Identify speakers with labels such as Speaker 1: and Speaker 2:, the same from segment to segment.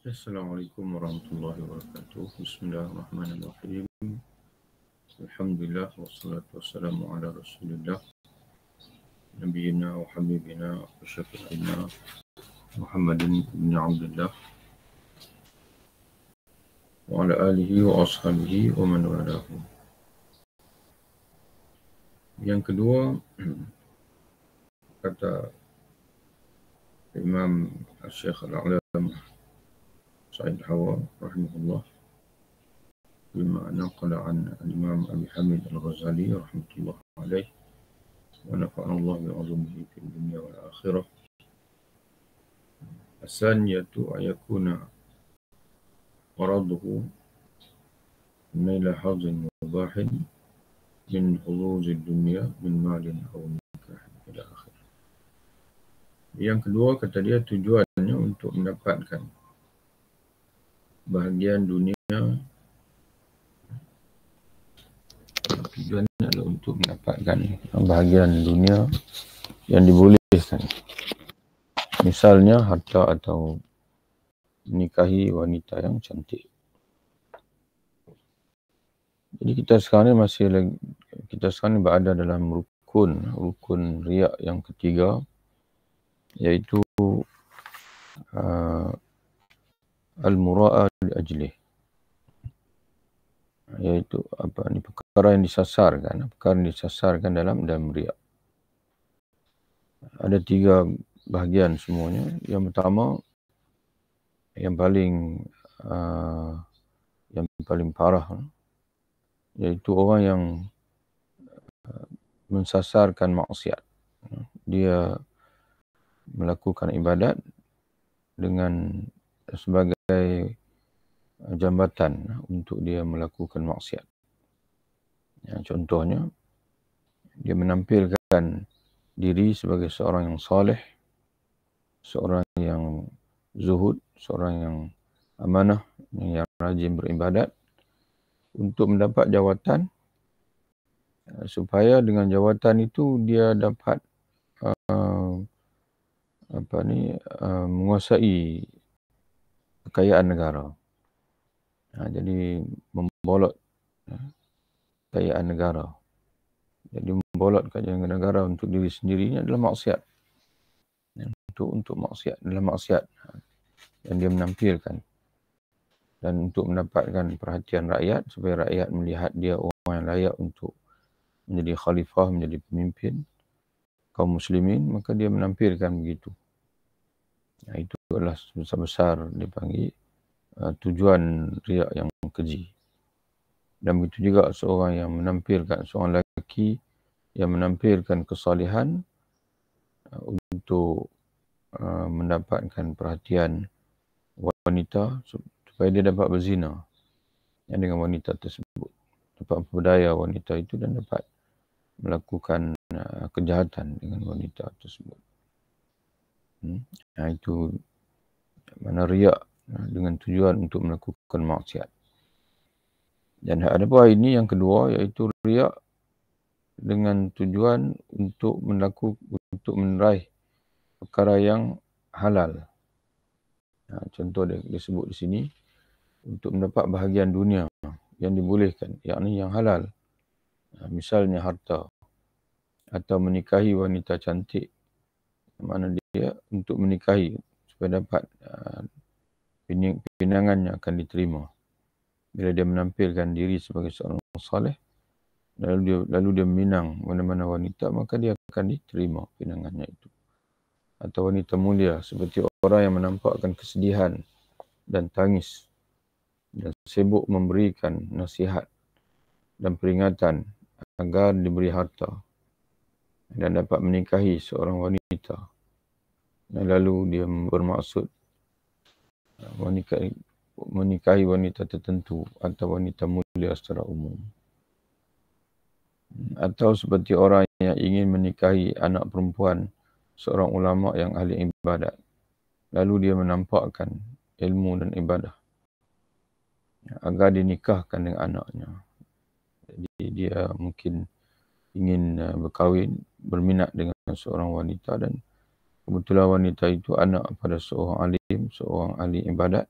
Speaker 1: Assalamualaikum warahmatullahi wabarakatuh. Bismillahirrahmanirrahim. Alhamdulillah wassalatu wassalamu ala Rasulillah nabiyina wa habibina wa syafi'ina Muhammadin ibn Abdullah wa ala alihi wa ashabihi wa man walahu. Yang kedua, kata Imam Syekh Al-Alamah Sa'id Hawa rahimahullah bima naqala an al-Imam Abi Hamid Al-Ghazali rahmatullah alaih wa nafa'ana Allah bi'azumihi fil dunya wal akhirah. As-saniyatu ayakuna maraduhu naila hazin mubahin min huluzid dunya min malin aw nikahin ila akhir. Yang kedua, kata dia, tujuannya untuk mendapatkan bahagian dunia. Tujuannya adalah untuk mendapatkan bahagian dunia yang dibolehkan. Misalnya harta atau menikahi wanita yang cantik. Jadi kita sekarang ni berada dalam rukun riak yang ketiga, iaitu al-mura'ah li ajlih, iaitu perkara yang disasarkan dalam riak. Ada 3 bahagian semuanya. Yang pertama, yang paling parah, iaitu orang yang mensasarkan maksiat. Dia melakukan ibadat dengan sebagai jambatan untuk dia melakukan maksiat. Contohnya, dia menampilkan diri sebagai seorang yang soleh, seorang yang zuhud, seorang yang amanah, yang rajin beribadat, untuk mendapat jawatan, supaya dengan jawatan itu dia dapat menguasai kekayaan negara. Jadi membolot kekayaan negara. Jadi membolot kekayaan negara untuk diri sendiri ini adalah maksiat. Untuk maksiat adalah maksiat yang dia menampilkan. Dan untuk mendapatkan perhatian rakyat, supaya rakyat melihat dia orang yang layak untuk menjadi khalifah, menjadi pemimpin kaum muslimin, maka dia menampilkan begitu. Itu adalah besar-besar dipanggil tujuan riak yang keji. Dan begitu juga seorang yang menampilkan, seorang lelaki yang menampilkan kesalihan untuk mendapatkan perhatian wanita supaya dia dapat berzina dengan wanita tersebut, dapat memperdaya wanita itu dan dapat melakukan kejahatan dengan wanita tersebut. Itu mana riak dengan tujuan untuk melakukan maksiat. Dan ada pula ini yang kedua, iaitu riak dengan tujuan untuk meraih perkara yang halal. Contoh dia disebut di sini, untuk mendapat bahagian dunia yang dibolehkan, yakni yang halal. Misalnya harta, atau menikahi wanita cantik, mana dia untuk menikahi supaya dapat pinangannya akan diterima. Bila dia menampilkan diri sebagai seorang saleh, lalu dia meminang mana-mana wanita, maka dia akan diterima pinangannya itu. Atau wanita mulia, seperti orang yang menampakkan kesedihan dan tangis dan sibuk memberikan nasihat dan peringatan agar diberi harta dan dapat menikahi seorang wanita, dan lalu dia bermaksud menikahi wanita tertentu atau wanita mulia secara umum. Atau seperti orang yang ingin menikahi anak perempuan seorang ulama yang ahli ibadat, lalu dia menampakkan ilmu dan ibadah agar dinikahkan dengan anaknya. Jadi dia mungkin ingin berminat dengan seorang wanita, dan kebetulan wanita itu anak pada seorang alim, seorang ahli ibadat,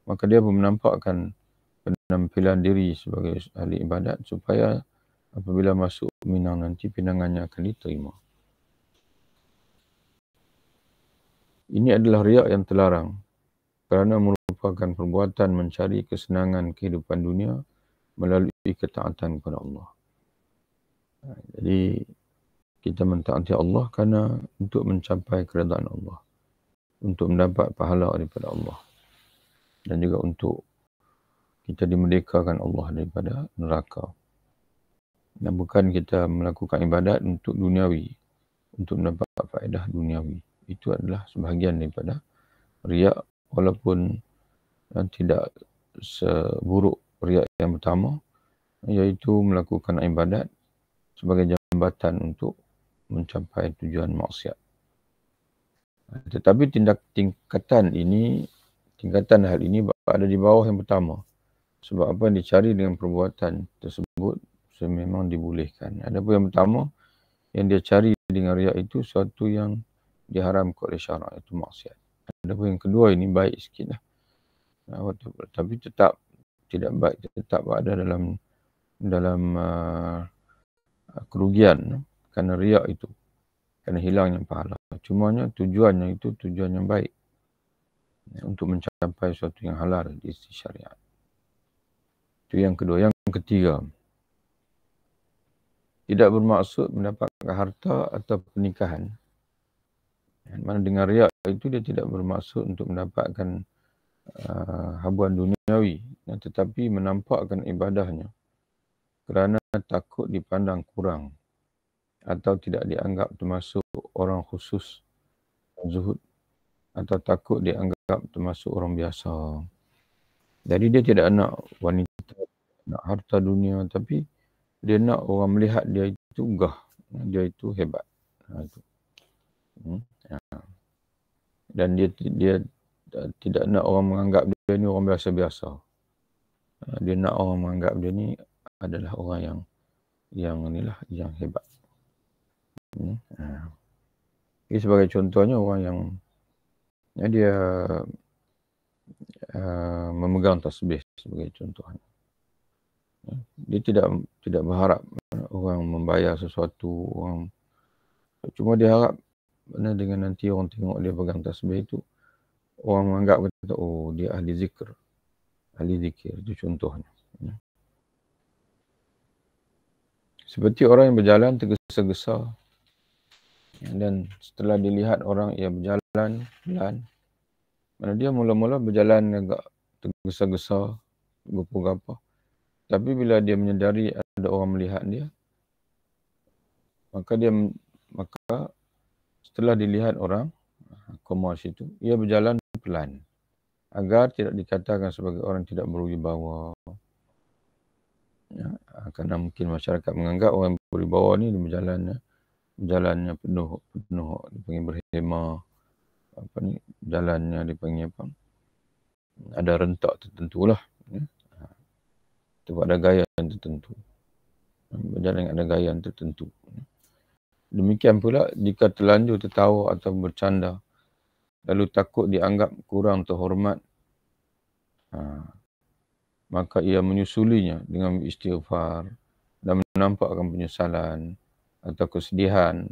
Speaker 1: maka dia pun menampakkan penampilan diri sebagai ahli ibadat supaya apabila masuk minang nanti pinangannya akan diterima. Ini adalah riak yang terlarang kerana merupakan perbuatan mencari kesenangan kehidupan dunia melalui ketaatan kepada Allah. Jadi kita mentaati Allah kerana untuk mencapai keredaan Allah, untuk mendapat pahala daripada Allah, dan juga untuk kita dimerdekakan Allah daripada neraka. Dan bukan kita melakukan ibadat untuk duniawi, untuk mendapat faedah duniawi. Itu adalah sebahagian daripada riak, walaupun tidak seburuk riak yang pertama, iaitu melakukan ibadat sebagai jambatan untuk mencapai tujuan maksiat. Tetapi tingkatan hal ini ada di bawah yang pertama. Sebab apa yang dicari dengan perbuatan tersebut memang dibolehkan. Adapun yang pertama, yang dia cari dengan riak itu suatu yang diharamkan oleh syarak, itu maksiat. Adapun yang kedua ini baik sikit lah. Tapi tetap tidak baik, tetap ada dalam kerugian kerana riak itu, kerana hilangnya pahala. Cumanya tujuannya itu tujuan yang baik, untuk mencapai sesuatu yang halal di sisi syariat. Itu yang kedua. Yang ketiga, tidak bermaksud mendapatkan harta atau pernikahan. Mana dengan riak itu dia tidak bermaksud untuk mendapatkan habuan duniawi, tetapi menampakkan ibadahnya kerana takut dipandang kurang atau tidak dianggap termasuk orang khusus zuhud, atau takut dianggap termasuk orang biasa. Jadi dia tidak nak wanita, nak harta dunia, tapi dia nak orang melihat dia itu gah, dia itu hebat. Dan dia tidak nak orang menganggap dia ni orang biasa-biasa. Dia nak orang menganggap dia ni adalah orang yang hebat. Ini sebagai contohnya orang yang dia memegang tasbih sebagai contohnya. Dia tidak berharap orang membayar sesuatu, cuma dia harap dengan nanti orang tengok dia pegang tasbih itu, orang menganggap kata, oh dia ahli zikir, itu contohnya. Seperti orang yang berjalan tergesa-gesa, dan setelah dilihat orang ia berjalan pelan, mana dia mula-mula berjalan agak tergesa-gesa, gapa-gapa. Tapi bila dia menyedari ada orang melihat dia, maka setelah dilihat orang, koma situ, ia berjalan pelan agar tidak dikatakan sebagai orang tidak berwibawa. Kerana mungkin masyarakat menganggap orang berwibawa ni berjalannya penuh dipanggil berhema, jalannya dipanggil apa, ada rentak tertentu lah, ada gaya yang tertentu, berjalan ada gaya yang tertentu. Demikian pula jika terlanjur tertawa atau bercanda lalu takut dianggap kurang terhormat, maka ia menyusulinya dengan istighfar dan menampakkan penyesalan atau kesedihan,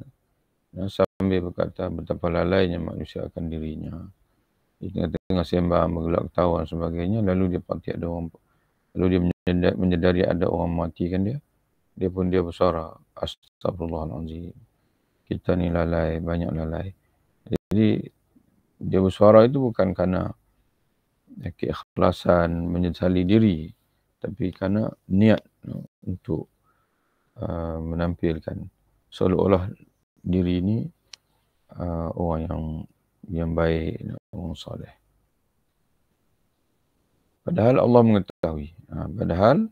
Speaker 1: sambil berkata betapa lalainya manusia akan dirinya. Dia tengah sembang, bergelak ketawa dan sebagainya, lalu dia pasti ada orang, lalu dia menyedari ada orang matikan dia pun dia bersuara, astagfirullahalazim, kita ni lalai, banyak lalai. Jadi dia bersuara itu bukan kerana keikhlasan menyesali diri, tapi kerana niat untuk menampilkan seolah-olah diri ini orang yang baik, orang soleh. Padahal Allah mengetahui, padahal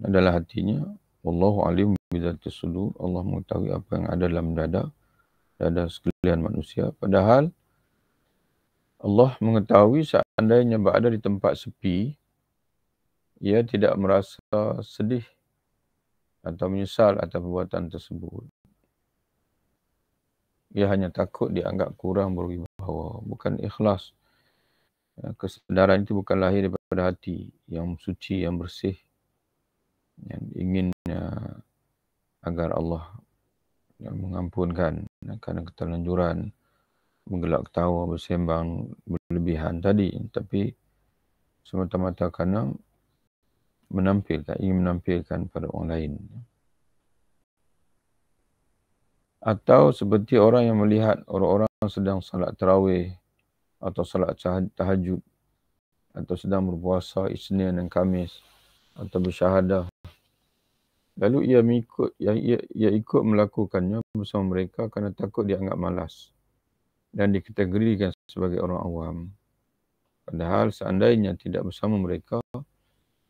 Speaker 1: adalah hatinya, wallahu alim bizatis sudur, Allah mengetahui apa yang ada dalam dada sekalian manusia. Padahal Allah mengetahui seandainya berada di tempat sepi, ia tidak merasa sedih atau menyesal atas perbuatan tersebut. Ia hanya takut dianggap kurang berwibawa, bukan ikhlas. Kesedaran itu bukan lahir daripada hati yang suci, yang bersih, yang ingin agar Allah mengampunkan kerana keterlanjuran, menggelak ketawa, bersembang berlebihan tadi, tapi semata-mata kerana ingin menampilkan pada orang lain. Atau seperti orang yang melihat orang-orang sedang salat tarawih atau salat tahajud atau sedang berpuasa Isnin dan Khamis atau bersyahadah. Lalu ia ikut melakukannya bersama mereka kerana takut dianggap malas dan dikategorikan sebagai orang awam. Padahal seandainya tidak bersama mereka,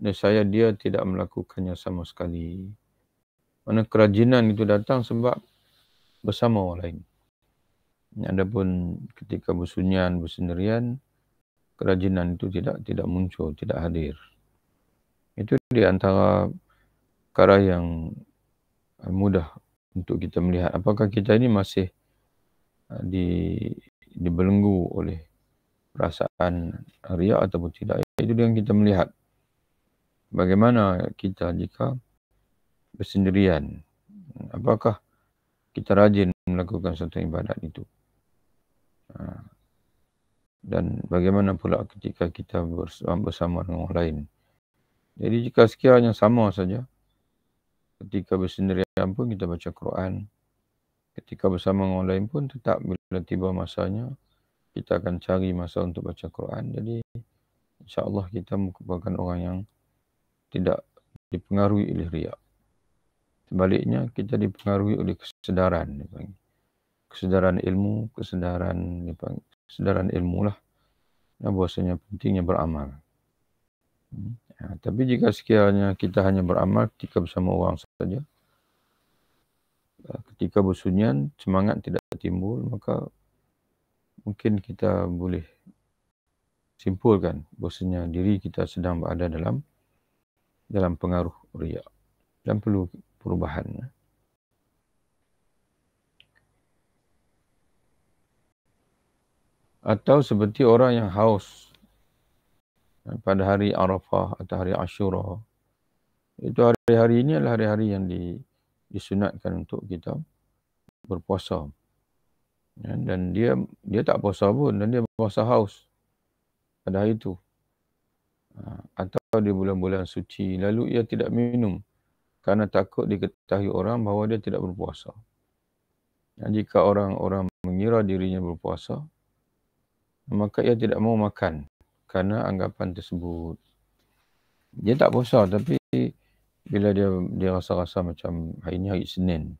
Speaker 1: nescaya dia tidak melakukannya sama sekali. Mana kerajinan itu datang sebab bersama orang lain. Adapun ketika bersunyian, bersendirian, kerajinan itu tidak muncul, tidak hadir. Itu di antara perkara yang mudah untuk kita melihat apakah kita ini masih dibelenggu oleh perasaan riya ataupun tidak. Itu yang kita melihat. Bagaimana kita jika bersendirian? Apakah kita rajin melakukan satu ibadat itu? Dan bagaimana pula ketika kita bersama dengan orang lain? Jadi jika sekiranya sama saja, ketika bersendirian pun kita baca Quran, ketika bersama dengan orang lain pun tetap bila tiba masanya, kita akan cari masa untuk baca Quran. Jadi insya-Allah kita merupakan orang yang tidak dipengaruhi oleh riya. Sebaliknya kita dipengaruhi oleh kesedaran. Kesedaran ilmu, kesedaran ilmu lah. Bahwasanya pentingnya beramal. Tapi jika sekiranya kita hanya beramal ketika bersama orang saja, ketika bersunyian semangat tidak timbul, maka mungkin kita boleh simpulkan bahwasanya diri kita sedang berada dalam pengaruh riya dan perlu perubahan. Atau seperti orang yang haus pada hari Arafah atau hari Ashura. Itu hari-hari ini adalah hari-hari yang disunatkan untuk kita berpuasa. Dan dia tak puasa pun dan dia puasa haus pada hari itu. Atau di bulan-bulan suci lalu ia tidak minum kerana takut diketahui orang bahawa dia tidak berpuasa. Dan jika orang-orang mengira dirinya berpuasa, maka ia tidak mau makan kerana anggapan tersebut. Dia tak puasa tapi bila dia rasa-rasa macam hari ini hari Senin,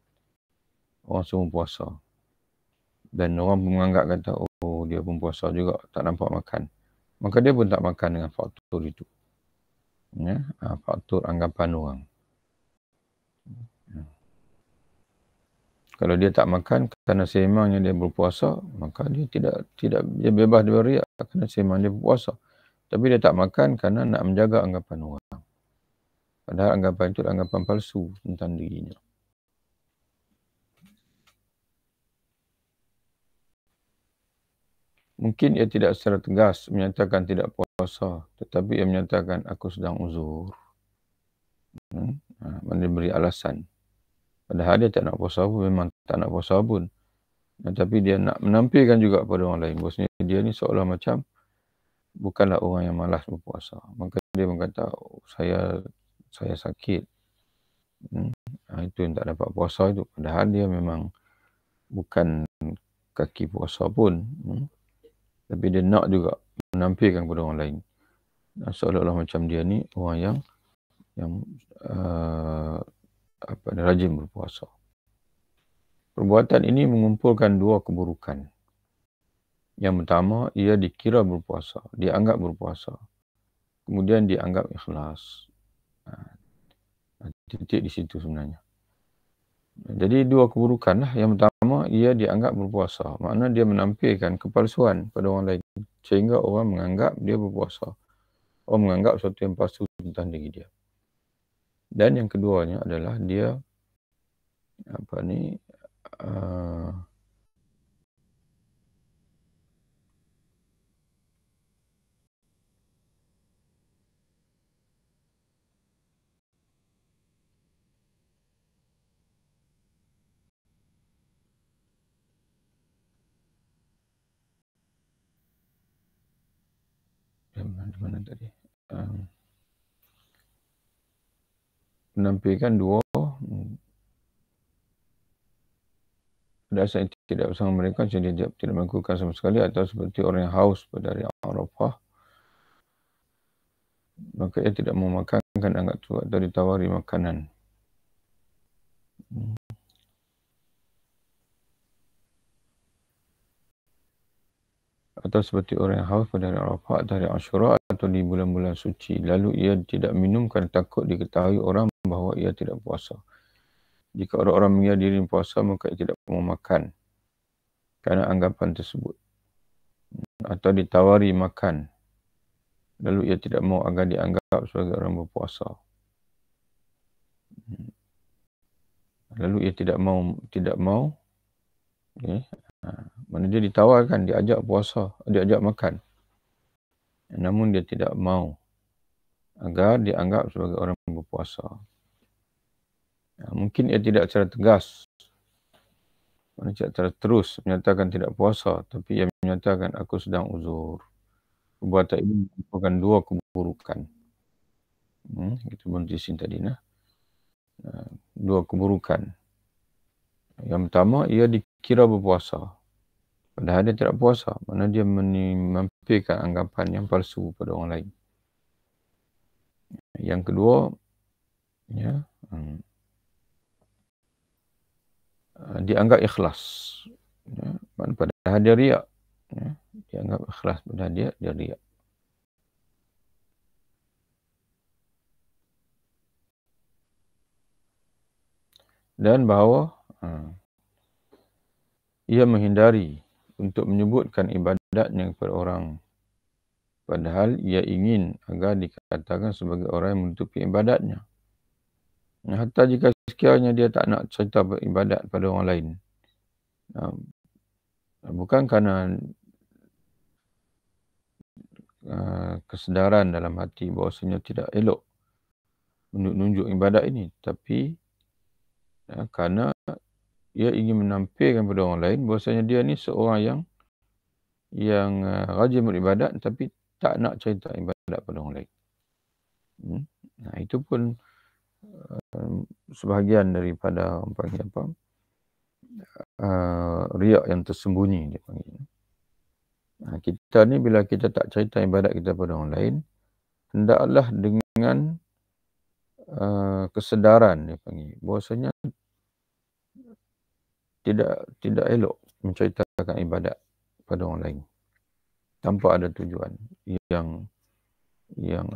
Speaker 1: orang semua puasa. Dan orang pun menganggap kata, oh dia pun puasa juga, tak nampak makan. Maka dia pun tak makan dengan faktor itu. Faktor anggapan orang. Kalau dia tak makan kerana semangnya dia berpuasa, maka dia dia bebas dari riya kerana semang dia berpuasa. Tapi dia tak makan kerana nak menjaga anggapan orang. Padahal anggapan itu anggapan palsu tentang dirinya. Mungkin ia tidak secara tegas menyatakan tidak puasa, tetapi ia menyatakan aku sedang uzur. Dia beri alasan. Padahal dia tak nak puasa pun, memang tak nak puasa pun. Tapi dia nak menampilkan juga kepada orang lain. Bahawasanya dia ni seolah macam bukanlah orang yang malas berpuasa. Maka dia berkata, oh, saya sakit. Itu yang tak dapat puasa itu. Padahal dia memang bukan kaki puasa pun. Tapi dia nak juga menampilkan kepada orang lain. Seolah-olah macam dia ni orang yang rajin berpuasa. Perbuatan ini mengumpulkan dua keburukan. Yang pertama, ia dikira berpuasa, dianggap berpuasa. Kemudian dianggap ikhlas. Titik di situ sebenarnya. Jadi dua keburukan lah. Yang pertama, ia dianggap berpuasa. Maknanya dia menampilkan kepalsuan pada orang lain. Sehingga orang menganggap dia berpuasa. Orang menganggap sesuatu yang palsu tentang diri dia. Dan yang keduanya adalah dia Di mana tadi? Menampilkan dua dasar yang tidak bersama mereka, jadi dia tidak melakukan sama sekali, atau seperti orang yang haus pada hari Arafah, maka ia tidak mau makan anggap tu atau ditawari makanan. Atau seperti orang yang haus pada hari Arafah atau hari Ashura atau di bulan-bulan suci, lalu ia tidak minum kerana takut diketahui orang bahawa ia tidak puasa. Jika orang-orang mengira diri puasa, maka ia tidak mau makan kerana anggapan tersebut. Atau ditawari makan, lalu ia tidak mau agar dianggap sebagai orang berpuasa. Lalu ia tidak mau, okay. Mana dia ditawarkan, diajak puasa, diajak makan, namun dia tidak mau agar dianggap sebagai orang berpuasa. Mungkin ia tidak secara tegas, tidak secara terus menyatakan tidak puasa, tapi ia menyatakan aku sedang uzur. Perbuatan ini merupakan dua keburukan. Itu buntisin tadi nah. Dua keburukan. Yang pertama, ia dikira berpuasa, padahal dia tidak puasa. Mana dia menampilkan anggapan yang palsu pada orang lain. Yang kedua, ya, dianggap ikhlas, ya, padahal dia riak, ya, dianggap ikhlas padahal dia riak. Dan bahawa ia menghindari untuk menyebutkan ibadatnya kepada orang, padahal ia ingin agar dikatakan sebagai orang yang menutupi ibadatnya. Hatta jika sekiranya dia tak nak cerita beribadat pada orang lain, bukan kerana kesedaran dalam hati bahawasanya tidak elok menunjuk ibadat ini, tapi kerana ia ingin menampilkan kepada orang lain bahawasanya dia ni seorang yang rajin beribadat tapi tak nak cerita ibadat pada orang lain. Itu pun sebahagian daripada panggil apa, riak yang tersembunyi dia panggil. Kita ni bila kita tak cerita ibadat kita pada orang lain, hendaklah dengan kesedaran dia panggil bahawasanya tidak elok menceritakan ibadat pada orang lain tanpa ada tujuan yang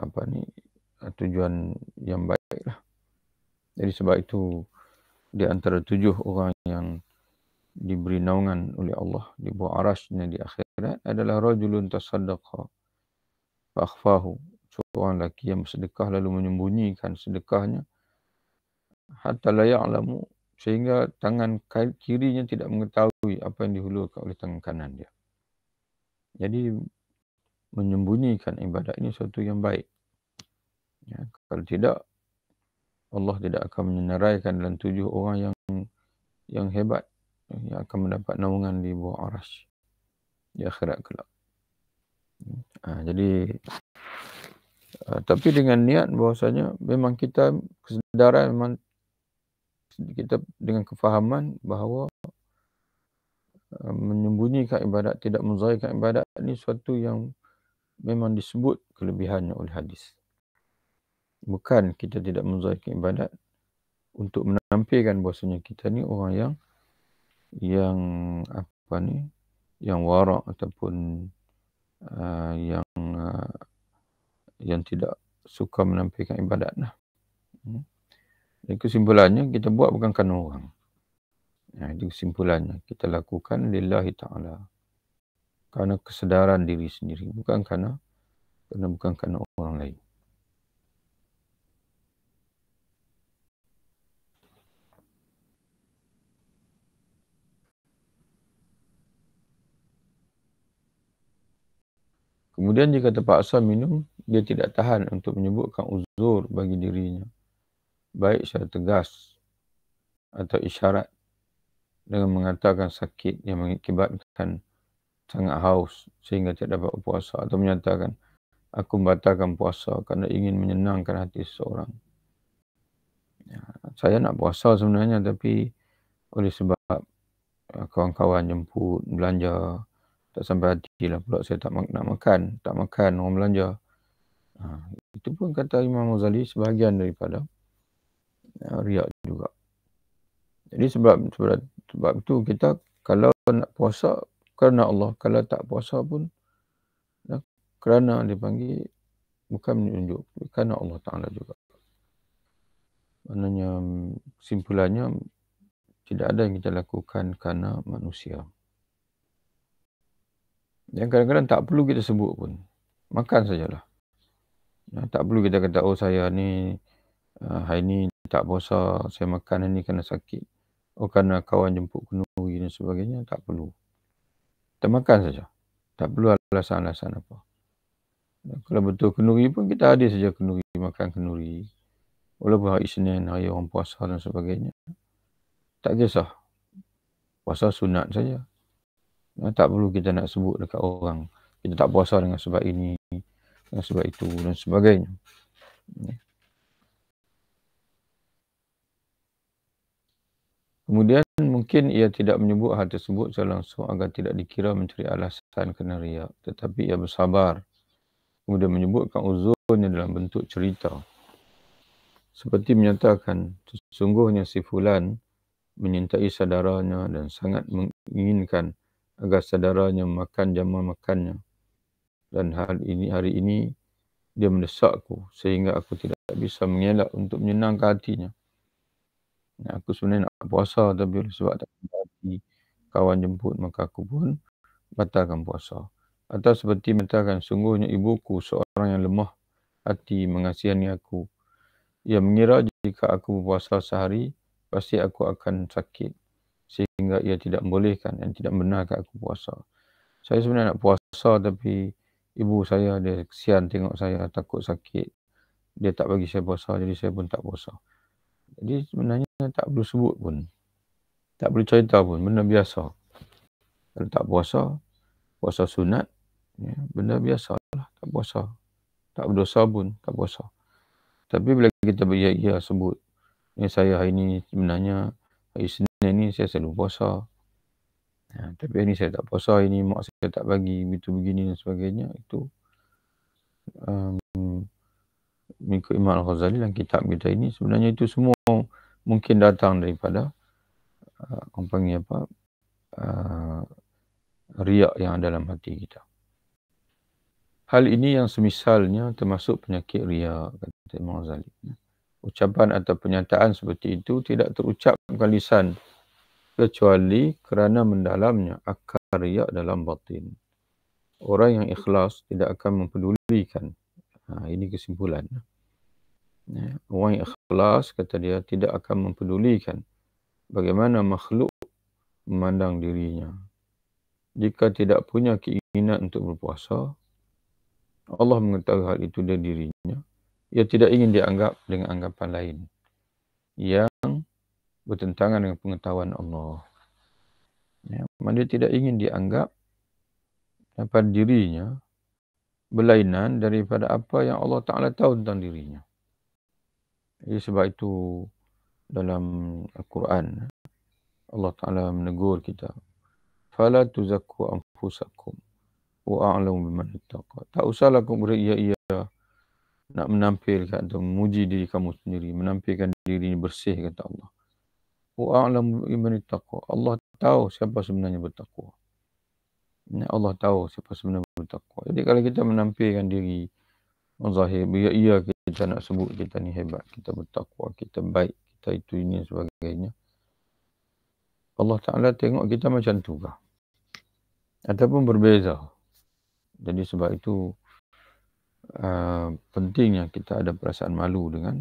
Speaker 1: apa ni, tujuan yang baiklah. Jadi sebab itu di antara 7 orang yang diberi naungan oleh Allah di bawah arasy-Nya di akhirat adalah rajulun tasaddaqa fa akhfahu, seorang lelaki yang bersedekah lalu menyembunyikan sedekahnya, hatta la ya'lamu, sehingga tangan kirinya tidak mengetahui apa yang dihulurkan oleh tangan kanan dia. Jadi menyembunyikan ibadat ini sesuatu yang baik. Ya, kalau tidak, Allah tidak akan menyenaraikan dalam 7 orang yang hebat yang akan mendapat naungan di bawah arasy di akhirat kelak. Jadi tapi dengan niat bahawasanya memang kita kesedaran, memang kita dengan kefahaman bahawa menyembunyikan ibadat, tidak menzahirkan ibadat ini sesuatu yang memang disebut kelebihannya oleh hadis. Bukan kita tidak menzahirkan ibadat untuk menampilkan bahawasanya kita ni orang yang apa ni, yang warak ataupun yang tidak suka menampilkan ibadat lah. Dan kesimpulannya kita buat bukan kerana orang. Itu kesimpulannya, kita lakukan lillahi ta'ala, kerana kesedaran diri sendiri, bukan kerana orang lain. Kemudian jika terpaksa minum, dia tidak tahan untuk menyebutkan uzur bagi dirinya, baik secara tegas atau isyarat dengan mengatakan sakit yang mengakibatkan sangat haus sehingga tidak dapat berpuasa, atau menyatakan aku membatalkan puasa kerana ingin menyenangkan hati seseorang. Ya, saya nak puasa sebenarnya, tapi oleh sebab kawan-kawan jemput, belanja, tak sampai hatilah pula saya nak makan, tak makan orang belanja. Itu pun kata Imam Ghazali sebahagian daripada riak juga. Jadi sebab itu kita kalau nak puasa kerana Allah, kalau tak puasa pun kerana dipanggil, bukan menunjuk, kerana Allah Ta'ala juga. Maknanya kesimpulannya tidak ada yang kita lakukan kerana manusia. Yang kadang-kadang tak perlu kita sebut pun. Makan sajalah. Tak perlu kita kata, oh saya ni hari ni tak puasa, saya makan hari ni kerana sakit. Oh kerana kawan jemput kenduri dan sebagainya, tak perlu. Kita makan saja. Tak perlu alasan-alasan apa. Kalau betul kenduri pun kita hadir saja kenduri, makan kenduri. Walaupun hari Isnin, hari orang puasa dan sebagainya. Tak kisah. Puasa sunat saja. Tak perlu kita nak sebut dekat orang. Kita tak puasa dengan sebab ini, dengan sebab itu dan sebagainya. Kemudian mungkin ia tidak menyebut hal tersebut secara langsung agar tidak dikira mencari alasan kerana riak. Tetapi ia bersabar. Kemudian menyebutkan uzurnya dalam bentuk cerita. Seperti menyatakan, sesungguhnya si fulan menyintai saudaranya dan sangat menginginkan agar saudaranya makan jamuan makannya. Dan hari ini dia mendesakku sehingga aku tidak bisa mengelak untuk menyenangkan hatinya. Aku sebenarnya nak puasa tapi sebab tak ada hati kawan jemput, maka aku pun batalkan puasa. Atau seperti menyatakan, sungguhnya ibuku seorang yang lemah hati mengasihani aku. Ia mengira jika aku berpuasa sehari, pasti aku akan sakit. Sehingga ia tidak membolehkan dan tidak membenarkan aku puasa. Saya sebenarnya nak puasa tapi ibu saya dia kesian tengok saya takut sakit. Dia tak bagi saya puasa, jadi saya pun tak puasa. Jadi sebenarnya tak perlu sebut pun. Tak perlu cerita pun, benda biasa. Kalau tak puasa, puasa sunat, benda biasa lah, tak puasa. Tak berdosa pun, tak puasa. Tapi bila kita beria-ia sebut, saya hari ni sebenarnya, hari Isnin ni saya selalu puasa. Tapi hari ni saya tak puasa, hari ni mak saya tak bagi, begini dan sebagainya. Itu mengikut Imam Al-Ghazali dalam kitab kita ini, sebenarnya itu semua mungkin datang daripada orang panggil apa, riak yang ada dalam hati kita. Hal ini yang semisalnya termasuk penyakit riak, kata Imam Ghazali. Ucapan atau pernyataan seperti itu tidak terucapkan lisan kecuali kerana mendalamnya akar riak dalam batin. Orang yang ikhlas tidak akan mempedulikan. Ini kesimpulan. Orang yang ikhlas, kata dia, tidak akan mempedulikan bagaimana makhluk memandang dirinya. Jika tidak punya keinginan untuk berpuasa, Allah mengetahui hal itu dari dirinya. Ia tidak ingin dianggap dengan anggapan lain yang bertentangan dengan pengetahuan Allah. Dia tidak ingin dianggap pada dirinya berlainan daripada apa yang Allah Ta'ala tahu tentang dirinya. Jadi sebab itu dalam Al-Quran Allah Ta'ala menegur kita, fala tuzakku anfusakum wa a'lamu biman ittaqa. Tak usahlah kamu beria-ia nak menampilkan atau memuji diri kamu sendiri, menampilkan diri bersih, kata Allah. Wa a'lamu biman ittaqa. Allah tahu siapa sebenarnya bertakwa. Allah tahu siapa sebenarnya bertakwa. Jadi kalau kita menampilkan diri zahir, beria-ia kita nak sebut kita ni hebat, kita bertakwa, kita baik, kita itu ini dan sebagainya, Allah Ta'ala tengok kita macam tu kah? Ataupun berbeza. Jadi sebab itu pentingnya kita ada perasaan malu dengan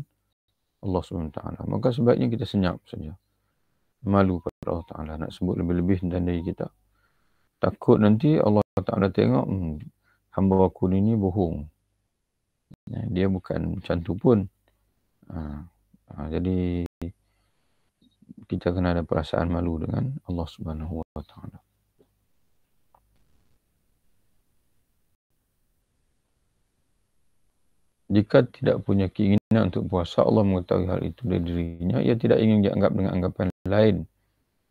Speaker 1: Allah SWT. Maka sebaiknya kita senyap saja. Malu pada Allah Ta'ala, nak sebut lebih-lebih tentang diri kita. Takut nanti Allah Ta'ala tengok, hamba aku ni bohong. Dia bukan macam tu pun. Jadi kita kena ada perasaan malu dengan Allah Subhanahu Wa Ta'ala. jika tidak punya keinginan untuk puasa, Allah mengetahui hal itu dari dirinya, ia tidak ingin dianggap dengan anggapan lain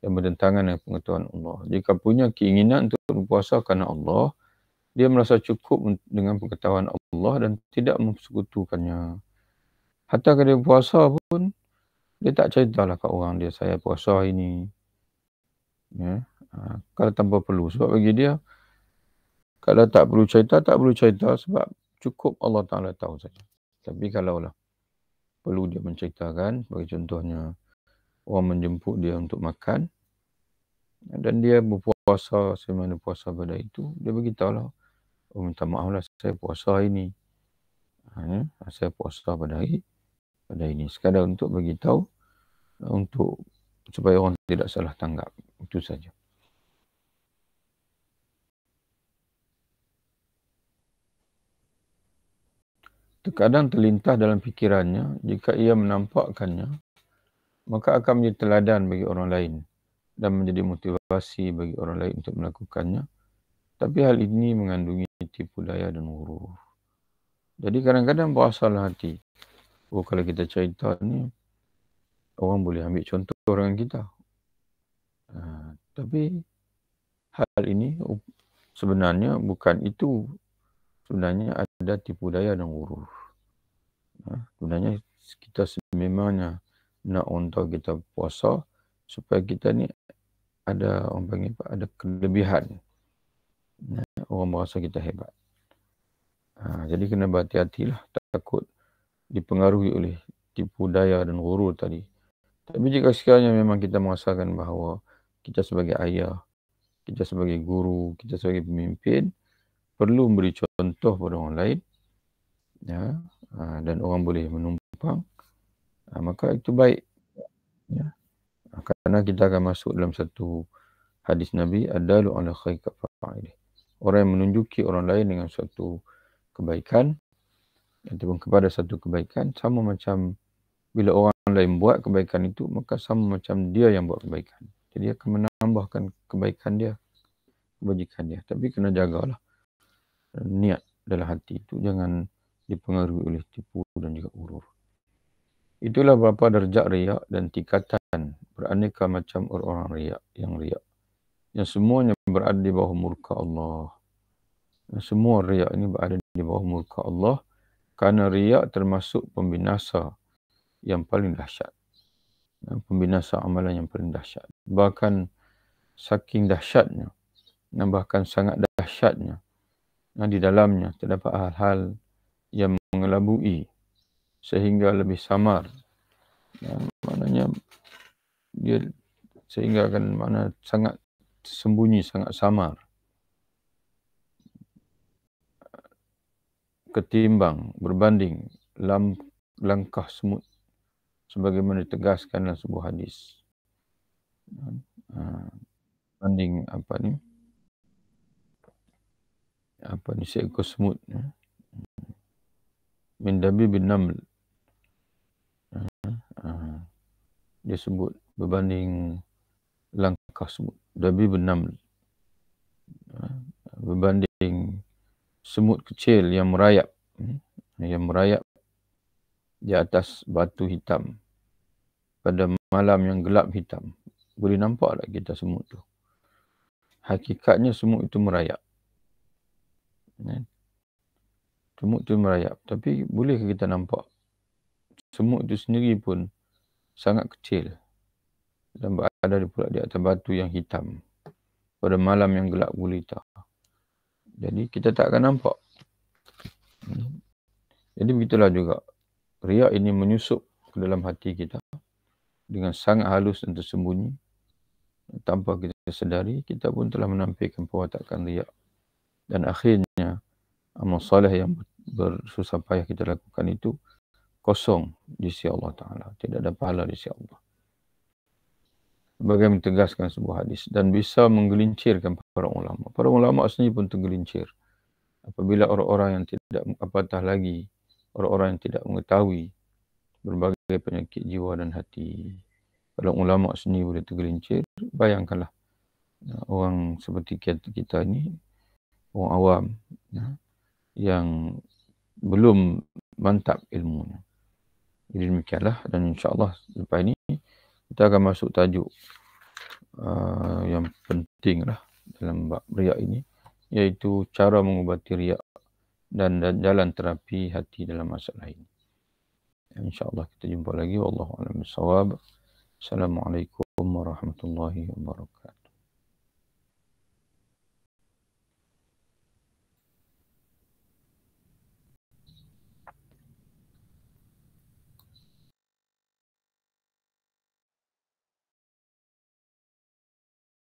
Speaker 1: yang bertentangan dengan pengetahuan Allah. Jika punya keinginan untuk berpuasa karena Allah, dia merasa cukup dengan pengetahuan Allah dan tidak mempersekutukannya. Hatta kalau dia puasa pun, dia tak ceritalah kat orang dia, saya puasa ini. Ya. Kalau tanpa perlu. Sebab bagi dia, kalau tak perlu cerita, tak perlu cerita sebab cukup Allah Ta'ala tahu saja. Tapi kalaulah perlu dia menceritakan, bagi contohnya orang menjemput dia untuk makan dan dia berpuasa semana puasa pada itu, dia beritahulah, oh minta maaflah saya puasa ini. Saya puasa pada ini. Sekadar untuk beritahu, untuk supaya orang tidak salah tanggap. Itu saja. Terkadang terlintas dalam fikirannya, jika ia menampakkannya, maka akan menjadi teladan bagi orang lain dan menjadi motivasi bagi orang lain untuk melakukannya. Tapi hal ini mengandungi tipu daya dan ghurur. Jadi kadang-kadang berasalah hati. Oh, kalau kita cerita ni, orang boleh ambil contoh orang kita. Tapi hal ini sebenarnya bukan itu. Sebenarnya ada tipu daya dan ghurur. Sebenarnya kita sememangnya nak orang tahu kita puasa supaya kita ni ada orang panggil apa, ada kelebihan. Orang merasa kita hebat. Jadi kena berhati-hatilah, takut dipengaruhi oleh tipu daya dan ghurur tadi. Tapi jika sekiranya memang kita merasakan bahawa kita sebagai ayah, kita sebagai guru, kita sebagai pemimpin perlu memberi contoh pada orang lain, ya, dan orang boleh menumpang, maka itu baik. Ya. Kerana kita akan masuk dalam satu hadis Nabi, adalu ala khair kafa'ilih. Orang yang menunjuki orang lain dengan suatu kebaikan ataupun kepada satu kebaikan, sama macam bila orang lain buat kebaikan itu, maka sama macam dia yang buat kebaikan. Jadi akan menambahkan kebaikan dia, kebajikan dia. Tapi kena jagalah niat dalam hati itu, jangan dipengaruhi oleh tipu dan juga urur. Itulah beberapa darjat riak dan tingkatan beraneka macam orang-orang riak, yang semuanya berada di bawah murka Allah. Semua riak ini berada di bawah murka Allah, kerana riak termasuk pembinasa yang paling dahsyat. Pembinasa amalan yang paling dahsyat. Bahkan saking dahsyatnya, bahkan sangat dahsyatnya, di dalamnya terdapat hal-hal yang mengelabui sehingga lebih samar. Maknanya dia sehingga akan sangat sembunyi, sangat samar ketimbang berbanding langkah semut, sebagaimana ditegaskan dalam sebuah hadis. Banding seekor semut, min dabi bin naml. Dia sebut berbanding langkah semut, dabi bin naml, berbanding semut kecil yang merayap di atas batu hitam pada malam yang gelap hitam. Boleh nampak tak kita semut tu? Hakikatnya semut itu merayap. Semut itu merayap. Tapi bolehkah kita nampak? Semut itu sendiri pun sangat kecil dan berada pula di atas batu yang hitam pada malam yang gelap gulita. Jadi kita tak akan nampak. Jadi begitulah juga. Riak ini menyusup ke dalam hati kita dengan sangat halus dan tersembunyi. Tanpa kita sedari, kita pun telah menampilkan perwatakan riak. Dan akhirnya, amal soleh yang bersusah payah kita lakukan itu kosong di sisi Allah Ta'ala. Tidak ada pahala di sisi Allah. Bagaimana tegaskan sebuah hadis. Dan bisa menggelincirkan para ulama. Para ulama sendiri pun tergelincir. Apabila orang-orang yang tidak apatah lagi, orang-orang yang tidak mengetahui berbagai penyakit jiwa dan hati. Kalau ulama sendiri boleh tergelincir, bayangkanlah orang seperti kita ini, orang awam, yang belum mantap ilmunya. Jadi demikianlah, dan insyaAllah lepas ini kita akan masuk tajuk yang penting lah dalam bab riak ini, iaitu cara mengubati riak dan jalan terapi hati dalam masalah ini. InsyaAllah kita jumpa lagi. Wallahu a'lam bishawab. Assalamualaikum warahmatullahi wabarakatuh.